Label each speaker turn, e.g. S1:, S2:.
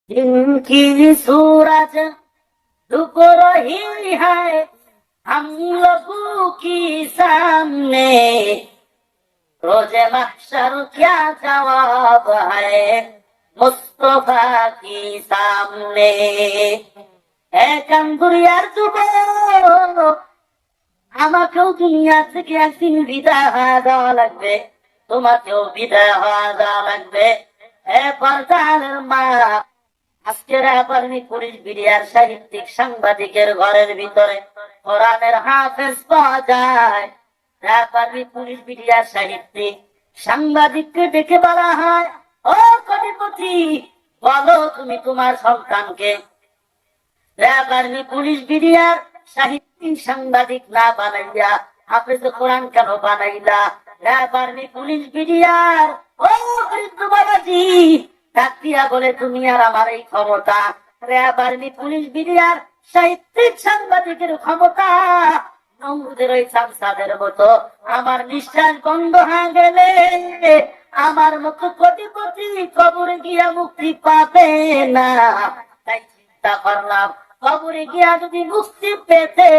S1: जिनकी सूरज डूब रही है हम लोगों की सामने, रोजे महशर क्या जवाब है मुस्तफा की सामने। কান্দুরিয়ার যুবক, আমাকেও দুনিয়া থেকে একদিন বিদায় হয়ে যাওয়া লাগবে, তোমাকেও বিদায় হয়ে যাওয়া লাগবে। পর্দার মা, আজকের আবারনি পুলিশ বিডিআর সাহিত্যিক সাংবাদিকের ঘরের ভিতরে কোরআনের হাফেজ পাওয়া যায়। আবারনি পুলিশ বিডিআর সাহিত্যিক সাংবাদিককে ডেকে বলা হয়, ও কোটিপতি, বলো তুমি তোমার সন্তানকে আবারনি পুলিশ বিডিআর সাহিত্যিক সাংবাদিক না বানাইয়া হাফেজ কোরআন কেন বানাইলা? আবারনি পুলিশ বিডিআর ও বৃদ্ধ বাবাজি ডাকিয়া বলে, তুমি আর আমার এই ক্ষমতা, র্যাবার্মি পুলিশ বিডিআর সাহিত্যিক সাংবাদিকের ক্ষমতা নমরুদের ওই চামচাদের মতো আমার নিঃশ্বাস বন্ধ হয়ে গেলে আমার মতো কোটিপতি কবরে গিয়া মুক্তি পাবে না। তাই চিন্তা করলাম, কবরে গিয়া যদি মুক্তি পেতে